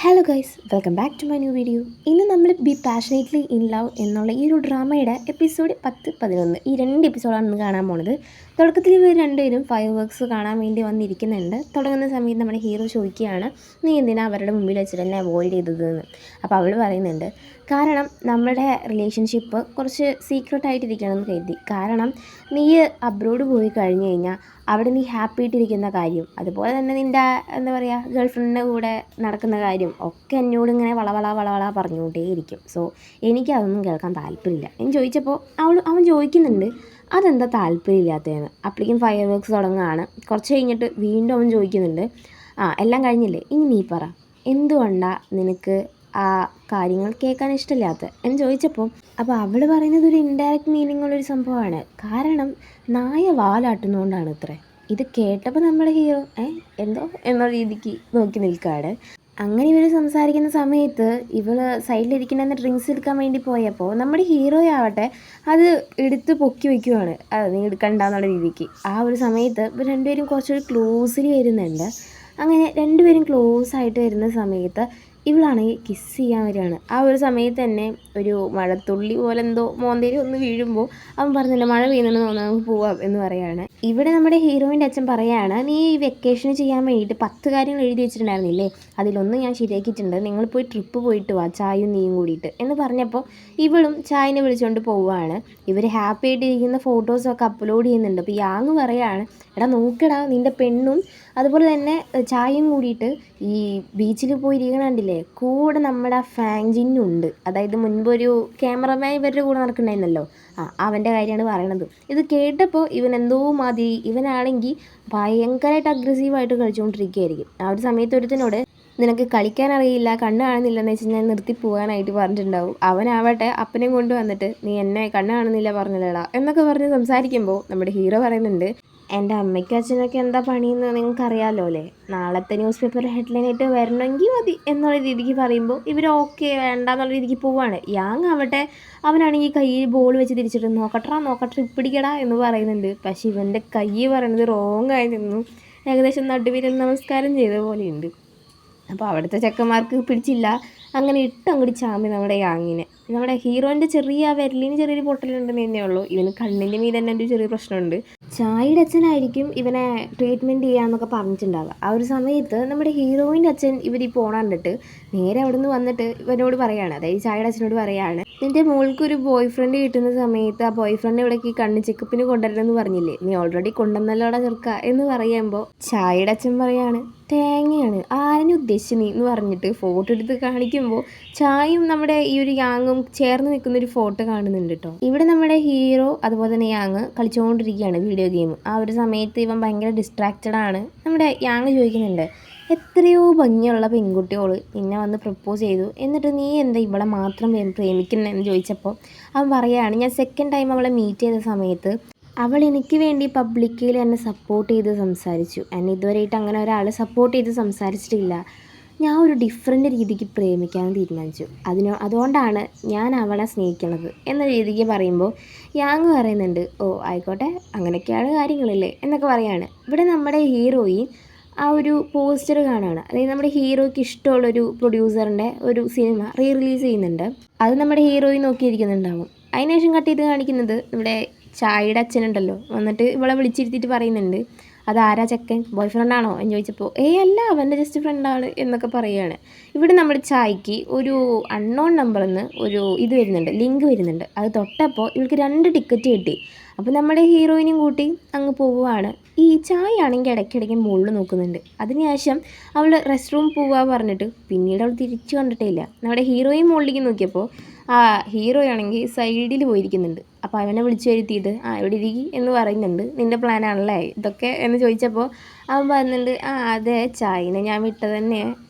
Hello guys, welcome back to my new video. ഇന്ന് നമ്മൾ B passionately in love എന്നുള്ള ഈ ഒരു ഡ്രാമയുടെ എപ്പിസോഡ് 10, 11 ഈ 2 എപ്പിസോഡാണ് ഇന്ന് കാണാൻ പോണത്. തുടക്കത്തിൽ ഇവർ രണ്ടുപേരും ഫയർ വർക്ക്സ് കാണാൻ വേണ്ടി വന്നിരിക്കുന്നുണ്ട്. തുടങ്ങുന്ന സമയത്ത് നമ്മുടെ ഹീറോ ചോദിക്കുകയാണ്, നീ എന്തിനാ അവരുടെ മുമ്പിൽ വെച്ചിട്ട് എന്നെ അവോയ്ഡ് ചെയ്തതെന്ന്. അപ്പോൾ അവൾ പറയുന്നുണ്ട്, കാരണം നമ്മുടെ റിലേഷൻഷിപ്പ് കുറച്ച് സീക്രട്ടായിട്ടിരിക്കണമെന്ന് കരുതി. കാരണം നീ അബ്രോഡ് പോയി കഴിഞ്ഞ് കഴിഞ്ഞാൽ അവിടെ നീ ഹാപ്പി ആയിട്ടിരിക്കുന്ന കാര്യം, അതുപോലെ തന്നെ നിൻ്റെ എന്താ പറയുക ഗേൾഫ്രണ്ടിൻ്റെ കൂടെ നടക്കുന്ന കാര്യം ഒക്കെ എന്നോട് ഇങ്ങനെ വളവള പറഞ്ഞുകൊണ്ടേയിരിക്കും. സോ എനിക്കതൊന്നും കേൾക്കാൻ താല്പര്യമില്ല എന്ന് ചോദിച്ചപ്പോൾ അവൻ ചോദിക്കുന്നുണ്ട്, അതെന്താ താല്പര്യമില്ലാത്തതെന്ന്. അപ്പോഴേക്കും ഫയർ വർക്ക്സ് തുടങ്ങുകയാണ്. കുറച്ച് കഴിഞ്ഞിട്ട് വീണ്ടും അവൻ ചോദിക്കുന്നുണ്ട്, എല്ലാം കഴിഞ്ഞില്ലേ, ഇനി നീ പറ, എന്തുകൊണ്ടാണ് നിനക്ക് ആ കാര്യങ്ങൾ കേൾക്കാൻ ഇഷ്ടമില്ലാത്ത എന്ന് ചോദിച്ചപ്പോൾ അപ്പോൾ അവൾ പറയുന്നത് ഒരു ഇൻഡയറക്റ്റ് മീനിങ് ഉള്ളൊരു സംഭവമാണ്. കാരണം നായ വാലാട്ടുന്നതുകൊണ്ടാണ് ഇത്രേ. ഇത് കേട്ടപ്പോൾ നമ്മുടെ ഹീറോ എന്തോ എന്ന രീതിക്ക് നോക്കി നിൽക്കുകയാണ്. അങ്ങനെ ഇവർ സംസാരിക്കുന്ന സമയത്ത് ഇവൾ സൈഡിലിരിക്കുന്ന ഡ്രിങ്ക്സ് എടുക്കാൻ വേണ്ടി പോയപ്പോൾ നമ്മുടെ ഹീറോ ആവട്ടെ അത് എടുത്ത് പൊക്കി വയ്ക്കുവാണ്, അത് നീ എടുക്കണ്ടെന്നുള്ള രീതിക്ക്. ആ ഒരു സമയത്ത് ഇവർ രണ്ടുപേരും കുറച്ചൊരു ക്ലോസിൽ വരുന്നുണ്ട്. അങ്ങനെ രണ്ടുപേരും ക്ലോസ് ആയിട്ട് വരുന്ന സമയത്ത് ഇവളാണെങ്കിൽ കിസ് ചെയ്യാൻ വരികയാണ്. ആ ഒരു സമയത്ത് തന്നെ ഒരു മഴത്തുള്ളി പോലെ എന്തോ മോന്തേരി ഒന്ന് വീഴുമ്പോൾ അവൻ പറഞ്ഞില്ല, മഴ പെയ്യുന്നുണ്ടെന്ന് തോന്നുന്നു, നമുക്ക് പോവാം എന്ന് പറയുകയാണ്. ഇവിടെ നമ്മുടെ ഹീറോയിൻ്റെ അച്ഛൻ പറയുകയാണ്, നീ ഈ വെക്കേഷന് ചെയ്യാൻ വേണ്ടിയിട്ട് 10 കാര്യങ്ങൾ എഴുതി വെച്ചിട്ടുണ്ടായിരുന്നില്ലേ, അതിലൊന്ന് ഞാൻ ശരിയാക്കിയിട്ടുണ്ട്, നിങ്ങൾ പോയി ട്രിപ്പ് പോയിട്ട് വാ, ചായയും നീയും കൂടിയിട്ട് എന്ന് പറഞ്ഞപ്പോൾ ഇവളും ചായനെ വിളിച്ചുകൊണ്ട് പോവുകയാണ്. ഇവർ ഹാപ്പി ആയിട്ടിരിക്കുന്ന ഫോട്ടോസൊക്കെ അപ്ലോഡ് ചെയ്യുന്നുണ്ട്. അപ്പോൾ യാങ് പറയുകയാണ്, എടാ നോക്കടാ, നിൻ്റെ പെണ്ണും അതുപോലെ തന്നെ ചായയും കൂടിയിട്ട് ഈ ബീച്ചിൽ പോയിരിക്കണം കണ്ടില്ലേ, കൂടെ നമ്മുടെ ഫാങ്ജിനുണ്ട്, അതായത് മുൻപൊരു ക്യാമറമാൻ ഇവരുടെ കൂടെ നടക്കണ്ടായിരുന്നല്ലോ, അവൻ്റെ കാര്യമാണ് പറയണത്. ഇത് കേട്ടപ്പോൾ ഇവൻ എന്തോ മാതിരി, ഇവനാണെങ്കിൽ ഭയങ്കരമായിട്ട് അഗ്രസീവായിട്ട് കളിച്ചുകൊണ്ടിരിക്കുകയായിരിക്കും. ആ ഒരു സമയത്ത് ഒരുത്തനോട് നിനക്ക് കളിക്കാൻ അറിയില്ല, കണ്ണ് കാണുന്നില്ലെന്ന് വെച്ച് ഞാൻ നിർത്തി പോകാനായിട്ട് പറഞ്ഞിട്ടുണ്ടാവും. അവനാവട്ടെ അപ്പനെയും കൊണ്ട് വന്നിട്ട് നീ എന്നെ കണ്ണ് കാണുന്നില്ല പറഞ്ഞില്ലടാ എന്നൊക്കെ പറഞ്ഞ് സംസാരിക്കുമ്പോൾ നമ്മുടെ ഹീറോ പറയുന്നുണ്ട്, എൻ്റെ അമ്മയ്ക്കും അച്ഛനൊക്കെ എന്താ പണിയെന്ന് നിങ്ങൾക്കറിയാമല്ലോ അല്ലേ, നാളത്തെ ന്യൂസ് പേപ്പർ ഹെഡ്ലൈനായിട്ട് വരണമെങ്കിൽ മതി എന്നുള്ള രീതിക്ക് പറയുമ്പോൾ ഇവർ ഓക്കെ വേണ്ട എന്നുള്ള രീതിക്ക് പോവാണ്. യാങ് ആവട്ടെ അവനാണെങ്കിൽ കയ്യിൽ ബോൾ വെച്ച് തിരിച്ചിട്ട് നോക്കട്ടെ ഇപ്പിടിക്കടാ എന്ന് പറയുന്നുണ്ട്. പക്ഷെ ഇവൻ്റെ കൈ പറയുന്നത് റോങ് ആയി നിന്നു, ഏകദേശം നടുവിരൽ നമസ്കാരം ചെയ്ത പോലെയുണ്ട്. അപ്പോൾ അവിടുത്തെ ചെക്കന്മാർക്ക് പിടിച്ചില്ല. അങ്ങനെ അങ്ങോട്ട് ചാമ്പി നമ്മുടെ യാങ്ങിനെ. നമ്മുടെ ഹീറോൻ്റെ ചെറിയ വിരലിന് ചെറിയൊരു പൊട്ടലുണ്ടെന്ന് തന്നെയേ ഉള്ളൂ. ഇവന് കണ്ണിൻ്റെ മീതെ തന്നെ ഒരു ചെറിയ പ്രശ്നമുണ്ട്. ചായയുടെ അച്ഛനായിരിക്കും ഇവനെ ട്രീറ്റ്മെൻറ്റ് ചെയ്യാമെന്നൊക്കെ പറഞ്ഞിട്ടുണ്ടാവുക. ആ ഒരു സമയത്ത് നമ്മുടെ ഹീറോയിൻ്റെ അച്ഛൻ ഇവർ ഈ കണ്ടിട്ട് നേരെ അവിടെ നിന്ന് വന്നിട്ട് ഇവനോട് പറയുകയാണ്, അതായത് ചായയുടെ അച്ഛനോട് പറയുകയാണ്, നിൻ്റെ മോൾക്കൊരു ബോയ് ഫ്രണ്ട് കിട്ടുന്ന സമയത്ത് ആ ബോയ് ഫ്രണ്ട് ഇവിടേക്ക് കണ്ണ് ചെക്കപ്പിന് കൊണ്ടുവരണമെന്ന് പറഞ്ഞില്ലേ, നീ ഓൾറെഡി കൊണ്ടുവന്നല്ലോടെ ചെറുക്ക എന്ന് പറയുമ്പോൾ ചായയുടെ അച്ഛൻ പറയാണ്, തേങ്ങയാണ് ആരെന്നെ ഉദ്ദേശിച്ച് നീ എന്ന് പറഞ്ഞിട്ട് ഫോട്ടോ എടുത്ത് കാണിക്കുമ്പോൾ ചായയും നമ്മുടെ ഈ ഒരു യാങ്ങും ചേർന്ന് നിൽക്കുന്നൊരു ഫോട്ടോ കാണുന്നുണ്ട് കേട്ടോ. ഇവിടെ നമ്മുടെ ഹീറോ അതുപോലെ തന്നെ യാങ് കളിച്ചുകൊണ്ടിരിക്കുകയാണ് വീഡിയോ ഗെയിം. ആ ഒരു സമയത്ത് ഇവൻ ഭയങ്കര ഡിസ്ട്രാക്റ്റഡ് ആണ്. നമ്മുടെ യാങ് ചോദിക്കുന്നുണ്ട്, എത്രയോ ഭംഗിയുള്ള പെൺകുട്ടിയോൾ നിന്നെ വന്ന് പ്രപ്പോസ് ചെയ്തു, എന്നിട്ട് നീ എന്താ ഇവളെ മാത്രം പ്രേമിക്കുന്നതെന്ന് ചോദിച്ചപ്പോൾ അവൻ പറയുകയാണ്, ഞാൻ സെക്കൻഡ് ടൈം അവളെ മീറ്റ് ചെയ്ത സമയത്ത് അവൾ എനിക്ക് വേണ്ടി പബ്ലിക്കിൽ എന്നെ സപ്പോർട്ട് ചെയ്ത് സംസാരിച്ചു, എന്നെ ഇതുവരെയായിട്ട് അങ്ങനെ ഒരാൾ സപ്പോർട്ട് ചെയ്ത് സംസാരിച്ചിട്ടില്ല, ഞാൻ ഒരു ഡിഫറെൻ്റ് രീതിക്ക് പ്രേമിക്കാൻ തീരുമാനിച്ചു, അതുകൊണ്ടാണ് ഞാൻ അവളെ സ്നേഹിക്കണത് എന്ന രീതിക്ക് പറയുമ്പോൾ യാങ് പറയുന്നുണ്ട്, ഓ ആയിക്കോട്ടെ അങ്ങനെയൊക്കെയാണ് കാര്യങ്ങളില്ലേ എന്നൊക്കെ പറയാണ്. ഇവിടെ നമ്മുടെ ഹീറോയിൻ ആ ഒരു പോസ്റ്റർ കാണുകയാണ്. അതായത് നമ്മുടെ ഹീറോയ്ക്ക് ഇഷ്ടമുള്ളൊരു പ്രൊഡ്യൂസറിൻ്റെ ഒരു സിനിമ റിലീസ് ചെയ്യുന്നുണ്ട്. അത് നമ്മുടെ ഹീറോയിൻ നോക്കിയിരിക്കുന്നുണ്ടാവും. അതിനുശേഷം കട്ട് ചെയ്ത് കാണിക്കുന്നത് നമ്മുടെ ചായയുടെ അച്ഛനുണ്ടല്ലോ, വന്നിട്ട് ഇവളെ വിളിച്ചിരുത്തിയിട്ട് പറയുന്നുണ്ട്, അതാരാ ചെക്കൻ, ബോയ് ഫ്രണ്ടാണോ എന്ന് ചോദിച്ചപ്പോൾ അല്ല അവൻ്റെ ജസ്റ്റ് ഫ്രണ്ടാണ് എന്നൊക്കെ പറയുകയാണ്. ഇവിടെ നമ്മുടെ ചായക്ക് ഒരു അൺനോൺ നമ്പറിൽ നിന്ന് ഒരു ഇത് വരുന്നുണ്ട്, ലിങ്ക് വരുന്നുണ്ട്. അത് തൊട്ടപ്പോൾ ഇവൾക്ക് 2 ടിക്കറ്റ് കിട്ടി. അപ്പോൾ നമ്മുടെ ഹീറോയിനും കൂട്ടി അങ്ങ് പോവുകയാണ്. ഈ ചായ ആണെങ്കിൽ ഇടയ്ക്കിടയ്ക്ക് മുകളിൽ നോക്കുന്നുണ്ട്. അതിനുശേഷം അവൾ റെസ്റ്റ് റൂം പോവുക പറഞ്ഞിട്ട് പിന്നീട് അവൾ തിരിച്ചു കണ്ടിട്ടേ ഇല്ല. നമ്മുടെ ഹീറോയും മുകളിലേക്ക് നോക്കിയപ്പോൾ ആ ഹീറോ ആണെങ്കിൽ സൈഡിൽ പോയിരിക്കുന്നുണ്ട്. അപ്പോൾ അവനെ വിളിച്ചു വരുത്തിയിട്ട് ഇവിടെ ഇരിക്കും എന്ന് പറയുന്നുണ്ട്, നിൻ്റെ പ്ലാനാണല്ലേ ഇതൊക്കെ എന്ന് ചോദിച്ചപ്പോൾ അവൻ പറയുന്നുണ്ട്, അതെ ചായനെ ഞാൻ വിട്ടത് തന്നെ,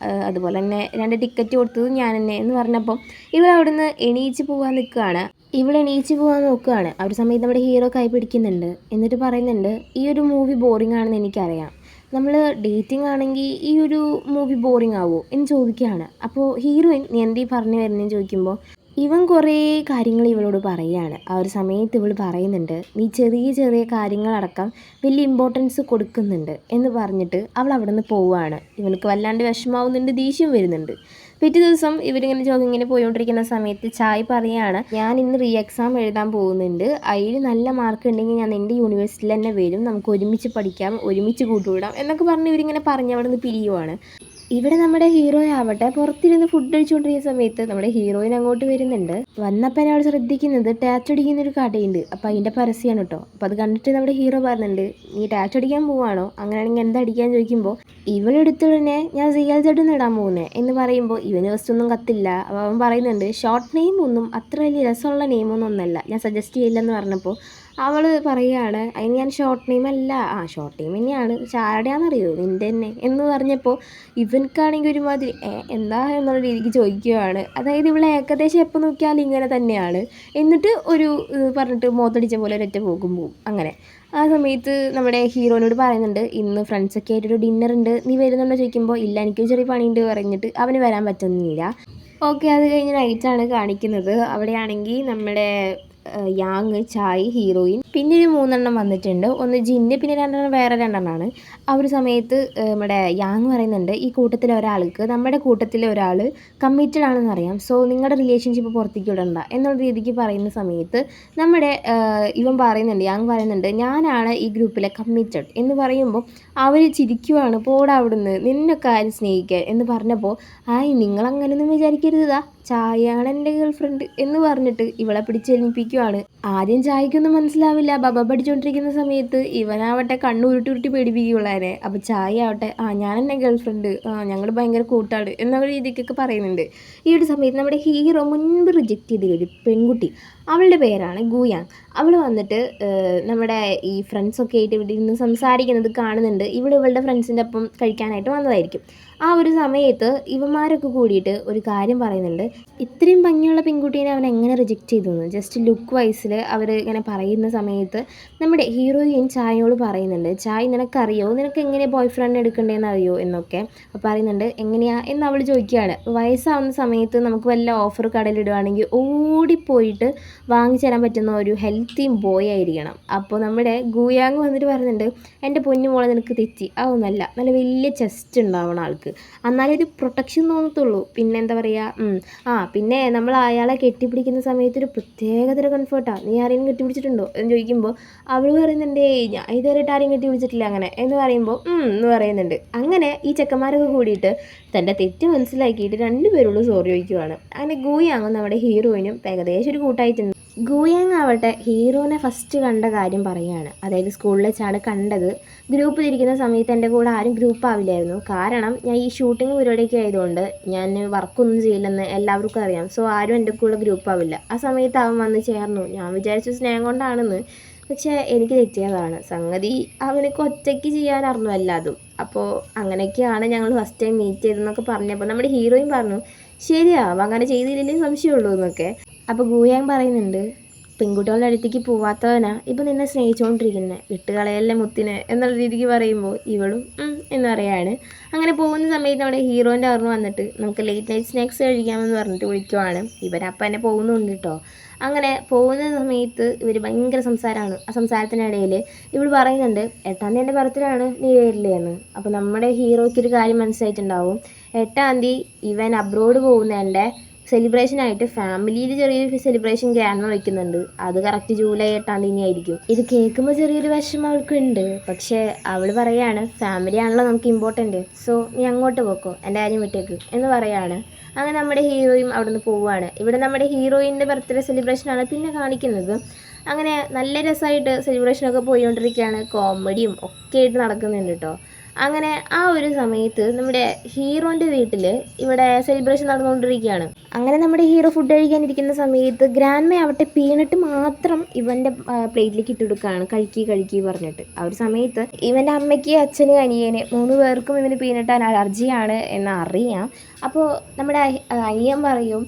അതുപോലെ തന്നെ 2 ടിക്കറ്റ് കൊടുത്തത് ഞാൻ തന്നെ എന്ന് പറഞ്ഞപ്പോൾ ഇവൾ അവിടുന്ന് എണീച്ച് പോകാൻ നിൽക്കുകയാണ്. ഇവിടെ എണീച്ച് പോകാൻ നോക്കുകയാണ്. ആ ഒരു സമയത്ത് നമ്മുടെ ഹീറോ കൈ പിടിക്കുന്നുണ്ട്. എന്നിട്ട് പറയുന്നുണ്ട്, ഈ ഒരു മൂവി ബോറിംഗ് ആണെന്ന് എനിക്കറിയാം, നമ്മൾ ഡേറ്റിംഗ് ആണെങ്കിൽ ഈ ഒരു മൂവി ബോറിംഗ് ആവുമോ എന്ന് ചോദിക്കുകയാണ്. അപ്പോൾ ഹീറോയിൻ നീ എന്തീ പറഞ്ഞു വരുന്നതെന്ന് ചോദിക്കുമ്പോൾ ഇവൻ കുറേ കാര്യങ്ങൾ ഇവളോട് പറയുകയാണ്. ആ ഒരു സമയത്ത് ഇവൾ പറയുന്നുണ്ട്, നീ ചെറിയ ചെറിയ കാര്യങ്ങളടക്കം വലിയ ഇമ്പോർട്ടൻസ് കൊടുക്കുന്നുണ്ട് എന്ന് പറഞ്ഞിട്ട് അവൾ അവിടെ നിന്ന് പോവുകയാണ്. ഇവൾക്ക് വല്ലാണ്ട് വിഷമാവുന്നുണ്ട്, ദേഷ്യം വരുന്നുണ്ട്. പിറ്റേ ദിവസം ഇവരിങ്ങനെ ജോഗിങ്ങിന് പോയിക്കൊണ്ടിരിക്കുന്ന സമയത്ത് ചായ് പറയുകയാണ്, ഞാൻ ഇന്ന് റീ എക്സാം എഴുതാൻ പോകുന്നുണ്ട്, അതിൽ നല്ല മാർക്ക് ഉണ്ടെങ്കിൽ ഞാൻ എൻ്റെ യൂണിവേഴ്സിറ്റിയിൽ തന്നെ വരും, നമുക്ക് ഒരുമിച്ച് പഠിക്കാം, ഒരുമിച്ച് കൂട്ടുവിടാം എന്നൊക്കെ പറഞ്ഞ് ഇവരിങ്ങനെ പറഞ്ഞ് അവിടെ നിന്ന് പിരിയുവാണ്. ഇവിടെ നമ്മുടെ ഹീറോ ആവട്ടെ പുറത്തിരുന്ന് ഫുഡ് കഴിച്ചുകൊണ്ടിരിക്കുന്ന സമയത്ത് നമ്മുടെ ഹീറോയിൻ അങ്ങോട്ട് വരുന്നുണ്ട്. വന്നപ്പോൾ അവൾ ശ്രദ്ധിക്കുന്നത് ടാറ്റു അടിക്കുന്നൊരു കടയുണ്ട്. അപ്പോൾ അതിൻ്റെ പരസ്യമാണ് കേട്ടോ. അപ്പോൾ അത് കണ്ടിട്ട് നമ്മുടെ ഹീറോ പറയുന്നുണ്ട്, നീ ടാറ്റു അടിക്കാൻ പോവാണോ, അങ്ങനെയാണെങ്കിൽ എന്താ അടിക്കാൻ ചോദിക്കുമ്പോൾ ഇവളെടുത്തുടനെ ഞാൻ ZLZ ഇടാൻ പോകുന്നത് എന്ന് പറയുമ്പോൾ ഇവന് ഫസ്റ്റ് ഒന്നും കത്തില്ല. അപ്പോൾ അവൻ പറയുന്നുണ്ട്, ഷോർട്ട് നെയിം ഒന്നും അത്ര വലിയ രസമുള്ള നെയിമൊന്നും ഒന്നല്ല, ഞാൻ സജസ്റ്റ് ചെയ്യില്ലെന്ന് പറഞ്ഞപ്പോൾ അവൾ പറയുകയാണ്, അതിന് ഞാൻ ഷോർട്ട് നെയിം അല്ല, ഷോർട്ട് നെയിം തന്നെയാണ്, പക്ഷെ ആരുടെയാണെന്നറിയോ, നിൻ്റെ തന്നെ എന്ന് പറഞ്ഞപ്പോൾ ഇവൻക്കാണെങ്കിൽ ഒരുമാതിരി എന്താ എന്നുള്ള രീതിക്ക് ചോദിക്കുകയാണ്. അതായത് ഇവിടെ ഏകദേശം എപ്പോൾ നോക്കിയാലും ഇങ്ങനെ തന്നെയാണ്. എന്നിട്ട് ഒരു പറഞ്ഞിട്ട് മോത്തടിച്ച പോലെ ഒരൊറ്റ പോകും പോവും. അങ്ങനെ ആ സമയത്ത് നമ്മുടെ ഹീറോനോട് പറയുന്നുണ്ട്, ഇന്ന് ഫ്രണ്ട്സൊക്കെ ആയിട്ടൊരു ഡിന്നർ ഉണ്ട്, നീ വരുന്നുണ്ടോ ചോദിക്കുമ്പോൾ ഇല്ല, എനിക്കൊരു ചെറിയ പണിയുണ്ട് പറഞ്ഞിട്ട് അവന് വരാൻ പറ്റുന്നില്ല. ഓക്കെ, അത് കഴിഞ്ഞ് നൈറ്റാണ് കാണിക്കുന്നത്. അവിടെയാണെങ്കിൽ നമ്മുടെ യാങ്, ചായ്, ഹീറോയിൻ, പിന്നെ ഒരു 3 വന്നിട്ടുണ്ട്. ഒന്ന് ജിന്ന്, പിന്നെ 2 വേറെ 2 ആ ഒരു സമയത്ത് നമ്മുടെ യാങ് പറയുന്നുണ്ട്, ഈ കൂട്ടത്തിലെ ഒരാൾക്ക് നമ്മുടെ കൂട്ടത്തിലെ ഒരാൾ കമ്മിറ്റഡ് ആണെന്ന് അറിയാം, സോ നിങ്ങളുടെ റിലേഷൻഷിപ്പ് പുറത്തേക്ക് വിടണ്ട എന്നുള്ള രീതിക്ക് പറയുന്ന സമയത്ത് നമ്മുടെ ഇവൻ പറയുന്നുണ്ട്, യാങ് പറയുന്നുണ്ട്, ഞാനാണ് ഈ ഗ്രൂപ്പിലെ കമ്മിറ്റഡ് എന്ന് പറയുമ്പോൾ അവർ ചിരിക്കുവാണ്, പോടാ അവിടുന്ന്, നിന്നൊക്കെ ആരും സ്നേഹിക്കാൻ എന്ന് പറഞ്ഞപ്പോൾ നിങ്ങളങ്ങനെയൊന്നും വിചാരിക്കരുതാ, ചായയാണ് എൻ്റെ ഗേൾ ഫ്രണ്ട് എന്ന് പറഞ്ഞിട്ട് ഇവളെ പിടിച്ചെൽപ്പിക്കുവാണ്. ആദ്യം ചായക്കൊന്നും മനസ്സിലാവില്ല. ബബ പഠിച്ചുകൊണ്ടിരിക്കുന്ന സമയത്ത് ഇവനാവട്ടെ കണ്ണു ഉരുട്ടി പേടിപ്പിക്കുള്ളാനെ. അപ്പോൾ ചായ ആവട്ടെ ഞാൻ എൻ്റെ ഗേൾ ഫ്രണ്ട്, ഞങ്ങൾ ഭയങ്കര കൂട്ടാണ് എന്നുള്ള രീതിക്കൊക്കെ പറയുന്നുണ്ട്. ഈ ഒരു സമയത്ത് നമ്മുടെ ഹീറോ മുൻപ് റിജക്റ്റ് ചെയ്തൊരു പെൺകുട്ടി, അവളുടെ പേരാണ് ഗുയാങ്. അവൾ വന്നിട്ട് നമ്മുടെ ഈ ഫ്രണ്ട്സൊക്കെ ആയിട്ട് ഇവിടെ ഇരുന്ന് സംസാരിക്കുന്നത് കാണുന്നുണ്ട്. ഇവളുടെ ഫ്രണ്ട്സിൻ്റെ ഒപ്പം കഴിക്കാനായിട്ട് വന്നതായിരിക്കും. ആ ഒരു സമയത്ത് ഇവന്മാരൊക്കെ കൂടിയിട്ട് ഒരു കാര്യം പറയുന്നുണ്ട്, ഇത്രയും ഭംഗിയുള്ള പെൺകുട്ടീനെ അവൻ എങ്ങനെ റിജക്റ്റ് ചെയ്തു എന്ന്. ജസ്റ്റ് ലുക്ക് വൈസിൽ അവർ ഇങ്ങനെ പറയുന്ന സമയത്ത് നമ്മുടെ ഹീറോയിൻ ചായയോട് പറയുന്നുണ്ട്, ചായ് നിനക്കറിയോ, നിനക്ക് എങ്ങനെ ബോയ് ഫ്രണ്ട് എടുക്കണ്ടേന്ന് അറിയോ എന്നൊക്കെ. അപ്പോൾ പറയുന്നുണ്ട്, എങ്ങനെയാ എന്ന് അവൾ ചോദിക്കുകയാണ്. വയസ്സാവുന്ന സമയത്ത് നമുക്ക് വല്ല ഓഫർ കടയിലിടുകയാണെങ്കിൽ ഓടിപ്പോയിട്ട് വാങ്ങിച്ചു തരാൻ പറ്റുന്ന ഒരു ഹെൽത്തി ബോയ് ആയിരിക്കണം. അപ്പോൾ നമ്മുടെ ഗുയാങ് വന്നിട്ട് പറയുന്നുണ്ട്, എൻ്റെ പൊന്നു മോളെ നിനക്ക് തെറ്റി, അതൊന്നല്ല, നല്ല വലിയ ചെസ്റ്റ് ഉണ്ടാവണം ആൾക്ക്, എന്നാലേ ഒരു പ്രൊട്ടക്ഷൻ തോന്നത്തുള്ളൂ. പിന്നെ എന്താ പറയുക, പിന്നെ നമ്മൾ അയാളെ കെട്ടിപ്പിടിക്കുന്ന സമയത്ത് ഒരു പ്രത്യേകതര കംഫർട്ടാണ്, നീ ആരെയും കെട്ടിപ്പിടിച്ചിട്ടുണ്ടോ എന്ന് ചോദിക്കുമ്പോൾ അവൾ പറയുന്നുണ്ടേ, ഞാൻ ഇതുവരെയായിട്ട് ആരെയും കെട്ടിപ്പിടിച്ചിട്ടില്ല അങ്ങനെ എന്ന് പറയുമ്പോൾ എന്ന് പറയുന്നുണ്ട്. അങ്ങനെ ഈ ചെക്കന്മാരൊക്കെ കൂടിയിട്ട് തൻ്റെ തെറ്റ് മനസ്സിലാക്കിയിട്ട് 2 പേരോട് സോറി ചോദിക്കുവാണ്. അങ്ങനെ ഗുയാങ് നമ്മുടെ ഹീറോയിനും ഏകദേശം ഒരു കൂട്ടായിട്ടുണ്ട്. ഗുയാങ് ആവട്ടെ ഹീറോനെ ഫസ്റ്റ് കണ്ട കാര്യം പറയുകയാണ്. അതായത് സ്കൂളിൽ വെച്ചാണ് കണ്ടത്. ഗ്രൂപ്പിലിരിക്കുന്ന സമയത്ത് എൻ്റെ കൂടെ ആരും ഗ്രൂപ്പ് ആവില്ലായിരുന്നു, കാരണം ഞാൻ ഈ ഷൂട്ടിംഗ് പരിപാടിയൊക്കെ ആയതുകൊണ്ട് ഞാൻ വർക്കൊന്നും ചെയ്യില്ലെന്ന് എല്ലാവർക്കും അറിയാം, സോ ആരും എൻ്റെ കൂടെ ഗ്രൂപ്പ് ആവില്ല. ആ സമയത്ത് അവൻ വന്ന് ചേർന്നു. ഞാൻ വിചാരിച്ചു സ്നേഹം കൊണ്ടാണെന്ന്, പക്ഷേ എനിക്ക് തെറ്റിയതാണ്. സംഗതി അവനക്ക് ഒറ്റയ്ക്ക് ചെയ്യാനറിഞ്ഞു എല്ലാതും. അപ്പോൾ അങ്ങനെയൊക്കെയാണ് ഞങ്ങൾ ഫസ്റ്റ് ടൈം മീറ്റ് ചെയ്തതെന്നൊക്കെ പറഞ്ഞപ്പോൾ നമ്മുടെ ഹീറോയും പറഞ്ഞു, ശരിയാവും അങ്ങനെ ചെയ്തില്ലേ സംശയമുള്ളൂ എന്നൊക്കെ. അപ്പോൾ ഗുയാങ് പറയുന്നുണ്ട്, പെൺകുട്ടികളുടെ അടുത്തേക്ക് പോവാത്തവനാ ഇപ്പം നിന്നെ സ്നേഹിച്ചുകൊണ്ടിരിക്കുന്നത്, വിട്ടുകളയല്ലേ മുത്തിനെ എന്നുള്ള രീതിക്ക് പറയുമ്പോൾ ഇവളും എന്ന് പറയാണ്. അങ്ങനെ പോകുന്ന സമയത്ത് നമ്മുടെ ഹീറോൻ്റെ അറിവ് വന്നിട്ട് നമുക്ക് ലേറ്റ് നൈറ്റ് സ്നാക്സ് കഴിക്കാമെന്ന് പറഞ്ഞിട്ട് വിളിക്കുവാണ്. ഇവരപ്പം തന്നെ പോകുന്നുണ്ട് കേട്ടോ. അങ്ങനെ പോകുന്ന സമയത്ത് ഇവർ ഭയങ്കര സംസാരമാണ്. ആ സംസാരത്തിനിടയിൽ ഇവൾ പറയുന്നുണ്ട്, 8-ാം തീയതി എൻ്റെ ബർത്ത്ഡേ ആണ്, നീ വരില്ലേ എന്ന്. അപ്പോൾ നമ്മുടെ ഹീറോയ്ക്കൊരു കാര്യം മനസ്സിലായിട്ടുണ്ടാവും, 8-ാം തീയതി ഇവൻ അബ്രോഡ് പോകുന്നതിൻ്റെ സെലിബ്രേഷനായിട്ട് ഫാമിലിയിൽ ചെറിയൊരു സെലിബ്രേഷൻ ഗ്രാൻഡ് വയ്ക്കുന്നുണ്ട്. അത് കറക്റ്റ് ജൂലൈ 8-ാം തീയതി ആയിരിക്കും. ഇത് കേൾക്കുമ്പോൾ ചെറിയൊരു വിഷമം അവൾക്കുണ്ട്. പക്ഷേ അവൾ പറയാണ്, ഫാമിലി ആണല്ലോ നമുക്ക് ഇമ്പോർട്ടൻറ്റ്, സോ നീ അങ്ങോട്ട് പോക്കോ, എൻ്റെ കാര്യം വിട്ടേക്ക് എന്ന് പറയാണ്. അങ്ങനെ നമ്മുടെ ഹീറോയും അവിടെ നിന്ന് പോവുകയാണ്. ഇവിടെ നമ്മുടെ ഹീറോയിൻ്റെ ബർത്ത്ഡേ സെലിബ്രേഷനാണ് പിന്നെ കാണിക്കുന്നത്. അങ്ങനെ നല്ല രസമായിട്ട് സെലിബ്രേഷനൊക്കെ പോയിക്കൊണ്ടിരിക്കുകയാണ്. കോമഡിയും ഒക്കെ ആയിട്ട് നടക്കുന്നുണ്ട് കേട്ടോ. അങ്ങനെ ആ ഒരു സമയത്ത് നമ്മുടെ ഹീറോൻ്റെ വീട്ടിൽ ഇവിടെ സെലിബ്രേഷൻ നടന്നുകൊണ്ടിരിക്കുകയാണ്. അങ്ങനെ നമ്മുടെ ഹീറോ ഫുഡ് കഴിക്കാനിരിക്കുന്ന സമയത്ത് ഗ്രാൻഡ് ആവട്ടെ പീനട്ട് മാത്രം ഇവൻ്റെ പ്ലേറ്റിലേക്ക് ഇട്ടുകൊടുക്കുകയാണ്, കഴിക്കി പറഞ്ഞിട്ട്. ആ ഒരു സമയത്ത് ഇവൻ്റെ അമ്മയ്ക്ക്, അച്ഛന്, അനിയന് 3 പേർക്കും ഇവന് പീനട്ട് അലർജിയാണ് എന്നറിയാം. അപ്പോൾ നമ്മുടെ അനിയൻ പറയും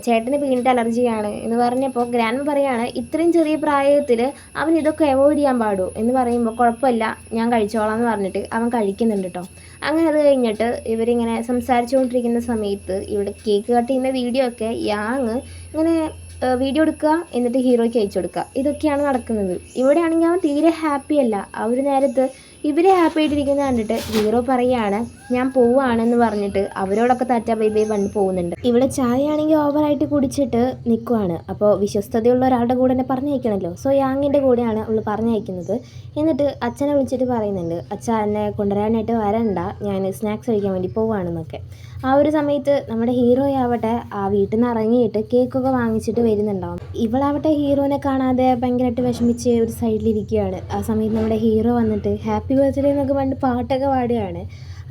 ചേട്ടന് പീനട്ട് അലർജിയാണ് എന്ന് പറഞ്ഞപ്പോൾ ഗ്രാൻഡ് പറയാണ് ഇത്രയും ചെറിയ പ്രായത്തിൽ അവൻ ഇതൊക്കെ അവോയ്ഡ് ചെയ്യാൻ പാടുമോ എന്ന് പറയുമ്പോൾ കുഴപ്പമില്ല ഞാൻ കഴിച്ചോളാം എന്ന് പറഞ്ഞിട്ട് അവൻ കഴിക്കുന്നുണ്ട് കേട്ടോ. അങ്ങനെ അത് കഴിഞ്ഞിട്ട് ഇവരിങ്ങനെ സംസാരിച്ചുകൊണ്ടിരിക്കുന്ന സമയത്ത് ഇവിടെ കേക്ക് കട്ട് ചെയ്യുന്ന വീഡിയോ ഒക്കെ യാങ് ഇങ്ങനെ വീഡിയോ എടുക്കുക എന്നിട്ട് ഹീറോയ്ക്ക് അയച്ചു കൊടുക്കുക, ഇതൊക്കെയാണ് നടക്കുന്നത്. ഇവിടെ ആണെങ്കിൽ അവൻ തീരെ ഹാപ്പി അല്ല. ആ ഒരു നേരത്ത് ഇവരെ ഹാപ്പി ആയിട്ടിരിക്കുന്നത് കണ്ടിട്ട് ഹീറോ പറയുകയാണ് ഞാൻ പോവുകയാണെന്ന് പറഞ്ഞിട്ട് അവരോടൊക്കെ ടാറ്റാ ബൈ ബൈ പറഞ്ഞ് പോകുന്നുണ്ട്. ഇവിടെ ചായ ആണെങ്കിൽ ഓവറായിട്ട് കുടിച്ചിട്ട് നിൽക്കുവാണ്. അപ്പോൾ വിശ്വസ്തതയുള്ള ഒരാളുടെ കൂടെ തന്നെ പറഞ്ഞയക്കണമല്ലോ. സോ യാങ്ങിൻ്റെ കൂടെയാണ് അവൾ പറഞ്ഞയക്കുന്നത്. എന്നിട്ട് അച്ഛനെ വിളിച്ചിട്ട് പറയുന്നുണ്ട് അച്ഛ എന്നെ കൊണ്ടുവരാനായിട്ട് വരണ്ട, ഞാൻ സ്നാക്സ് കഴിക്കാൻ വേണ്ടി പോവുകയാണെന്നൊക്കെ. ആ ഒരു സമയത്ത് നമ്മുടെ ഹീറോയാവട്ടെ ആ വീട്ടിൽ നിന്ന് ഇറങ്ങിയിട്ട് കേക്കൊക്കെ വാങ്ങിച്ചിട്ട് വരുന്നുണ്ടാവും. ഇവളാവട്ടെ ഹീറോനെ കാണാതെ ഭയങ്കരമായിട്ട് വിഷമിച്ച് ഒരു സൈഡിലിരിക്കുകയാണ്. ആ സമയത്ത് നമ്മുടെ ഹീറോ വന്നിട്ട് ഹാപ്പി ബർത്ത്ഡേ എന്നൊക്കെ പറഞ്ഞിട്ട് പാട്ടൊക്കെ പാടുകയാണ്.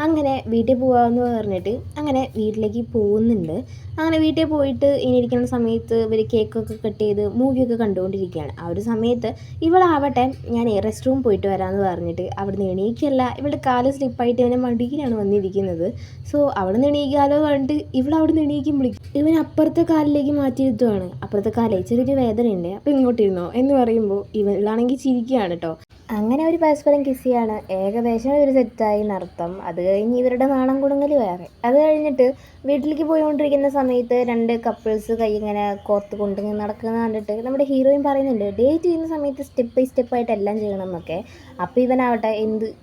അങ്ങനെ വീട്ടിൽ പോകാമെന്ന് പറഞ്ഞിട്ട് അങ്ങനെ വീട്ടിലേക്ക് പോകുന്നുണ്ട്. അങ്ങനെ വീട്ടിൽ പോയിട്ട് ഇനി ഇരിക്കുന്ന സമയത്ത് ഇവർ കേക്കൊക്കെ കട്ട് ചെയ്ത് മൂവിയൊക്കെ കണ്ടുകൊണ്ടിരിക്കുകയാണ്. ആ ഒരു സമയത്ത് ഇവളാവട്ടെ ഞാൻ റെസ്റ്റ് റൂം പോയിട്ട് വരാമെന്ന് പറഞ്ഞിട്ട് അവിടുന്ന് എണീക്കല്ല, ഇവളുടെ കാല് സ്ലിപ്പായിട്ട് ഇവനെ മടിയിലാണ് വന്നിരിക്കുന്നത്. സോ അവിടെ നിന്ന് എണീക്കാലോ പറഞ്ഞിട്ട് ഇവളവിടെ എണീക്കുമ്പോഴേക്കും ഇവൻ അപ്പുറത്തെ കാലിലേക്ക് മാറ്റിയിരുത്തുവാണ്. അപ്പുറത്തെ കാലേ ചെറിയൊരു വേദനയുണ്ട്, അപ്പോൾ ഇങ്ങോട്ടിരുന്നോ എന്ന് പറയുമ്പോൾ ഇവളാണെങ്കിൽ ചിരിക്കുകയാണ് കേട്ടോ. അങ്ങനെ അവർ പരസ്പരം കിസ് ചെയ്യാണ്. ഏകദേശം ഒരു സെറ്റായി എന്നർത്ഥം. അത് കഴിഞ്ഞ് ഇവരുടെ നാണം കുടുങ്ങൽ വേറെ. അത് കഴിഞ്ഞിട്ട് വീട്ടിലേക്ക് പോയിക്കൊണ്ടിരിക്കുന്ന സമയത്ത് രണ്ട് കപ്പിൾസ് കൈ ഇങ്ങനെ കോർത്ത് കൊണ്ടിങ്ങനെ നടക്കുന്നത് കണ്ടിട്ട് നമ്മുടെ ഹീറോയിൻ പറയുന്നുണ്ട് ഡേറ്റ് ചെയ്യുന്ന സമയത്ത് സ്റ്റെപ്പ് ബൈ സ്റ്റെപ്പായിട്ട് എല്ലാം ചെയ്യണം എന്നൊക്കെ. അപ്പോൾ ഇവനാവട്ടെ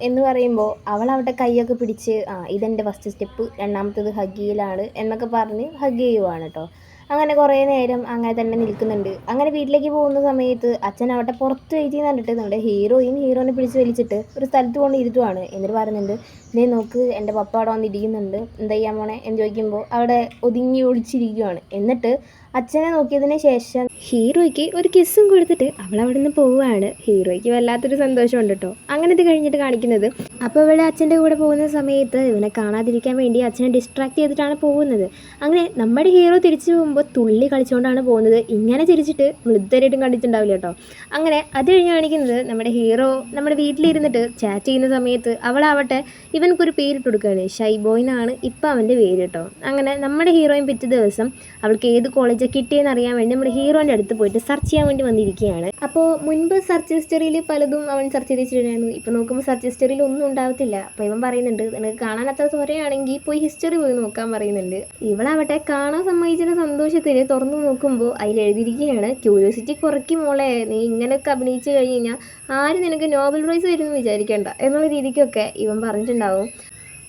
എന്ന് പറയുമ്പോൾ അവളാവട്ടെ കൈയൊക്കെ പിടിച്ച് ഇതെൻ്റെ ഫസ്റ്റ് സ്റ്റെപ്പ്, രണ്ടാമത്തേത് ഹഗ് ചെയ്യലാണ് എന്നൊക്കെ പറഞ്ഞ് ഹഗ് ചെയ്യുവാണ് കേട്ടോ. അങ്ങനെ കുറേ നേരം അങ്ങനെ തന്നെ നിൽക്കുന്നുണ്ട്. അങ്ങനെ വീട്ടിലേക്ക് പോകുന്ന സമയത്ത് അച്ഛനാവട്ടെ പുറത്ത് വെയിറ്റ് ചെയ്യുന്ന കണ്ടിട്ട് നമ്മുടെ ഹീറോനെ പിടിച്ച് വലിച്ചിട്ട് ഒരു സ്ഥലത്ത് കൊണ്ട് ഇരുത്തുവാണ്. എന്നിട്ട് പറയുന്നുണ്ട് ദേ നോക്ക് എൻ്റെ പപ്പ അവിടെ വന്നിരിക്കുന്നുണ്ട്, എന്താ ചെയ്യാൻ പോണേ എന്ന് ചോദിക്കുമ്പോൾ അവിടെ ഒതുങ്ങി ഒളിച്ചിരിക്കുവാണ്. എന്നിട്ട് അച്ഛനെ നോക്കിയതിന് ശേഷം ഹീറോയ്ക്ക് ഒരു കിസ്സും കൊടുത്തിട്ട് അവൾ അവിടെ നിന്ന് പോവുകയാണ്. ഹീറോയ്ക്ക് വല്ലാത്തൊരു സന്തോഷമുണ്ട് കേട്ടോ. അങ്ങനെ ഇത് കഴിഞ്ഞിട്ട് കാണിക്കുന്നത് അപ്പോൾ ഇവിടെ അച്ഛൻ്റെ കൂടെ പോകുന്ന സമയത്ത് ഇവനെ കാണാതിരിക്കാൻ വേണ്ടി അച്ഛനെ ഡിസ്ട്രാക്ട് ചെയ്തിട്ടാണ് പോകുന്നത്. അങ്ങനെ നമ്മുടെ ഹീറോ തിരിച്ചു പോകുമ്പോൾ തുള്ളി കളിച്ചുകൊണ്ടാണ് പോകുന്നത്. ഇങ്ങനെ ചിരിച്ചിട്ട് വൃദ്ധരായിട്ടും കണ്ടിട്ടുണ്ടാവില്ല കേട്ടോ. അങ്ങനെ അത് കഴിഞ്ഞ് കാണിക്കുന്നത് നമ്മുടെ ഹീറോ നമ്മുടെ വീട്ടിലിരുന്നിട്ട് ചാറ്റ് ചെയ്യുന്ന സമയത്ത് അവളാവട്ടെ ഇവനക്കൊരു പേരിട്ട് കൊടുക്കുകയാണ്. ഷൈ ബോയ് എന്നാണ് ഇപ്പം അവൻ്റെ പേര് കേട്ടോ. അങ്ങനെ നമ്മുടെ ഹീറോയിൻ പിറ്റേ ദിവസം അവൾക്ക് ഏത് കോളേജ് കിട്ടിയെന്ന് അറിയാൻ വേണ്ടി നമ്മുടെ ഹീറോൻ്റെ അടുത്ത് പോയിട്ട് സെർച്ച് ചെയ്യാൻ വേണ്ടി വന്നിരിക്കുകയാണ്. അപ്പോൾ മുൻപ് സെർച്ച് ഹിസ്റ്ററിയിൽ പലതും അവൻ സെർച്ച് ചെയ്ത് വെച്ചിട്ടുണ്ടായിരുന്നു. ഇപ്പോൾ നോക്കുമ്പോൾ സെർച്ച് ഹിസ്റ്ററിയിൽ ഒന്നും ഉണ്ടാവത്തില്ല. അപ്പോൾ ഇവൻ പറയുന്നുണ്ട് നിനക്ക് കാണാനത്ര ത്വരയാണെങ്കിൽ പോയി ഹിസ്റ്ററി പോയി നോക്കാൻ പറയുന്നുണ്ട്. ഇവളാവട്ടെ കാണാൻ സമ്മതിച്ചിട്ട് സന്തോഷത്തിൽ തുറന്നു നോക്കുമ്പോൾ അതിൽ എഴുതിയിരിക്കുകയാണ് ക്യൂരിയോസിറ്റി കുറയ്ക്കും മോളെ, നീ ഇങ്ങനെയൊക്കെ അഭിനയിച്ച് കഴിഞ്ഞ് കഴിഞ്ഞാൽ ആരും നിനക്ക് നോബൽ പ്രൈസ് വരുമെന്ന് വിചാരിക്കേണ്ട എന്നുള്ള രീതിക്കൊക്കെ ഇവൻ പറഞ്ഞിട്ടുണ്ടാവും.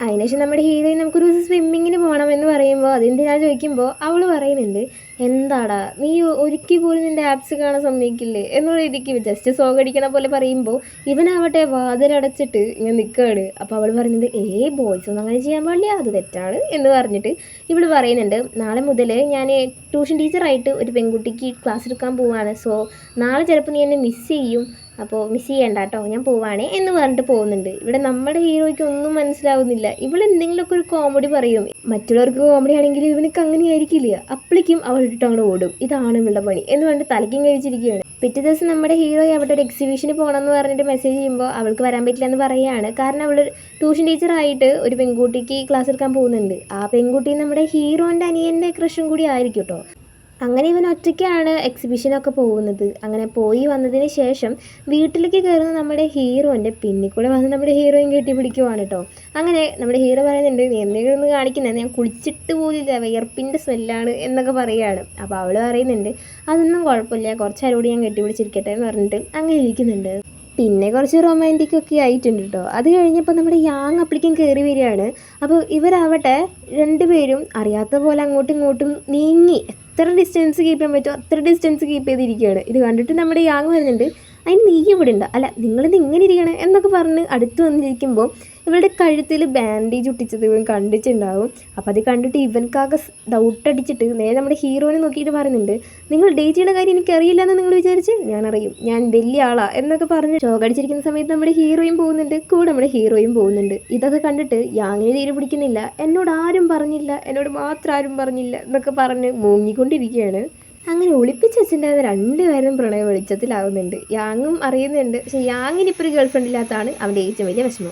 അതിനുശേഷം നമ്മുടെ ഹീറോയിൻ നമുക്കൊരു ദിവസം സ്വിമ്മിങ്ങിന് പോകണം എന്ന് പറയുമ്പോൾ അതെന്തിനാ ചോദിക്കുമ്പോൾ അവൾ പറയുന്നുണ്ട് എന്താടാ നീ ഒരിക്കൽ പോലും നിൻ്റെ ആപ്സ് കാണാൻ സമ്മതിക്കില്ലേ എന്നുള്ള രീതിക്ക് ജസ്റ്റ് സോഗടിക്കണ പോലെ പറയുമ്പോൾ ഇവനാവട്ടെ വാതിലടച്ചിട്ട് ഇങ്ങനെ നിൽക്കുകയാണ്. അപ്പോൾ അവൾ പറയുന്നുണ്ട് ബോയ്സ് ഒന്നും അങ്ങനെ ചെയ്യാൻ പാടില്ല, അത് തെറ്റാണ് എന്ന് പറഞ്ഞിട്ട് ഇവൾ പറയുന്നുണ്ട് നാളെ മുതൽ ഞാൻ ട്യൂഷൻ ടീച്ചറായിട്ട് ഒരു പെൺകുട്ടിക്ക് ക്ലാസ് എടുക്കാൻ പോവാണ്. സോ നാളെ ചിലപ്പോൾ നീ എന്നെ മിസ് ചെയ്യും, അപ്പോൾ മിസ് ചെയ്യണ്ട കേട്ടോ ഞാൻ പോവാണേ എന്ന് പറഞ്ഞിട്ട് പോകുന്നുണ്ട്. ഇവിടെ നമ്മുടെ ഹീറോയ്ക്ക് ഒന്നും മനസ്സിലാവുന്നില്ല. ഇവളെന്തെങ്കിലുമൊക്കെ ഒരു കോമഡി പറയും. മറ്റുള്ളവർക്ക് കോമഡി ആണെങ്കിലും ഇവനക്ക് അങ്ങനെ ആയിരിക്കില്ല. അപ്പോഴേക്കും അവൾ ഇട്ടിട്ട് അങ്ങോട്ട് ഓടും. ഇതാണ് ഇവളുടെ പണി എന്ന് പറഞ്ഞിട്ട് തലയ്ക്കും കഴിച്ചിരിക്കുകയാണ്. പിറ്റേ ദിവസം നമ്മുടെ ഹീറോ അവിടെ ഒരു എക്സിബിഷന് പോകണമെന്ന് പറഞ്ഞിട്ട് മെസ്സേജ് ചെയ്യുമ്പോൾ അവൾക്ക് വരാൻ പറ്റില്ല എന്ന് പറയുകയാണ്. കാരണം അവൾ ട്യൂഷൻ ടീച്ചറായിട്ട് ഒരു പെൺകുട്ടിക്ക് ക്ലാസ് എടുക്കാൻ പോകുന്നുണ്ട്. ആ പെൺകുട്ടി നമ്മുടെ ഹീറോൻ്റെ അനിയൻ്റെ ക്രഷും കൂടി ആയിരിക്കും കേട്ടോ. അങ്ങനെ ഇവൻ ഒറ്റയ്ക്കാണ് എക്സിബിഷനൊക്കെ പോകുന്നത്. അങ്ങനെ പോയി വന്നതിന് ശേഷം വീട്ടിലേക്ക് കയറുന്ന നമ്മുടെ ഹീറോൻ്റെ പിന്നിൽ കൂടെ വന്ന് നമ്മുടെ ഹീറോയും കെട്ടിപ്പിടിക്കുവാണ് കേട്ടോ. അങ്ങനെ നമ്മുടെ ഹീറോ പറയുന്നുണ്ട് നീ എന്തെങ്കിലും ഒന്ന് കാണിക്കുന്നത്, ഞാൻ കുളിച്ചിട്ട് പോലില്ല, വിയർപ്പിൻ്റെ സ്മെല്ലാണ് എന്നൊക്കെ പറയുകയാണ്. അപ്പോൾ അവൾ പറയുന്നുണ്ട് അതൊന്നും കുഴപ്പമില്ല, കുറച്ചരോട് ഞാൻ കെട്ടിപ്പിടിച്ചിരിക്കട്ടെ എന്ന് പറഞ്ഞിട്ട് അങ്ങനെ ഇരിക്കുന്നുണ്ട്. പിന്നെ കുറച്ച് റൊമാൻറ്റിക് ഒക്കെ ആയിട്ടുണ്ട് കേട്ടോ. അത് കഴിഞ്ഞപ്പോൾ നമ്മുടെ യാങ് അപ്പളിക്കും കയറി വരികയാണ്. അപ്പോൾ ഇവരാവട്ടെ രണ്ടുപേരും അറിയാത്ത പോലെ അങ്ങോട്ടും ഇങ്ങോട്ടും നീങ്ങി എത്ര ഡിസ്റ്റൻസ് കീപ്പ് ചെയ്യാൻ പറ്റുമോ അത്ര ഡിസ്റ്റൻസ് കീപ്പ് ചെയ്തിരിക്കുകയാണ്. ഇത് കണ്ടിട്ട് നമ്മുടെ യാങ് വരുന്നുണ്ട് അതിന് നീ ഇവിടെ ഉണ്ട്, അല്ല നിങ്ങളിത് ഇങ്ങനെ ഇരിക്കണം എന്നൊക്കെ പറഞ്ഞ് അടുത്ത് വന്നിരിക്കുമ്പോൾ ഇവളുടെ കഴുത്തിൽ ബാൻഡേജ് ഒട്ടിച്ചത് ഇവൻ കണ്ടിട്ടുണ്ടാവും. അപ്പോൾ അത് കണ്ടിട്ട് ഇവൻക്കാകെ ഡൗട്ട് അടിച്ചിട്ട് നേരെ നമ്മുടെ ഹീറോനെ നോക്കിയിട്ട് പറയുന്നുണ്ട് നിങ്ങൾ ഡേറ്റ് ചെയ്യുന്ന കാര്യം എനിക്കറിയില്ല എന്ന് നിങ്ങൾ വിചാരിച്ച് ഞാൻ അറിയും, ഞാൻ വലിയ ആളാ എന്നൊക്കെ പറഞ്ഞ് ഷോക്കടിച്ചിരിക്കുന്ന സമയത്ത് നമ്മുടെ ഹീറോയും പോകുന്നുണ്ട്, കൂടെ നമ്മുടെ ഹീറോയും പോകുന്നുണ്ട്. ഇതൊക്കെ കണ്ടിട്ട് യാങ്ങിന് തീരെ പിടിക്കുന്നില്ല. എന്നോട് ആരും പറഞ്ഞില്ല, എന്നോട് മാത്രം ആരും പറഞ്ഞില്ല എന്നൊക്കെ പറഞ്ഞ് മൂങ്ങിക്കൊണ്ടിരിക്കുകയാണ്. അങ്ങനെ ഒളിപ്പിച്ച് വെച്ചിട്ടുണ്ടായിരുന്ന രണ്ടുപേരും പ്രണയ വെളിച്ചത്തിലാവുന്നുണ്ട്. യാങ്ങും അറിയുന്നുണ്ട്. പക്ഷേ യാങ്ങിന് ഇപ്പോൾ ഒരു ഗേൾ ഫ്രണ്ട് ഇല്ലാത്തതാണ് അവൻ്റെ ഏറ്റവും വലിയ വിഷമം.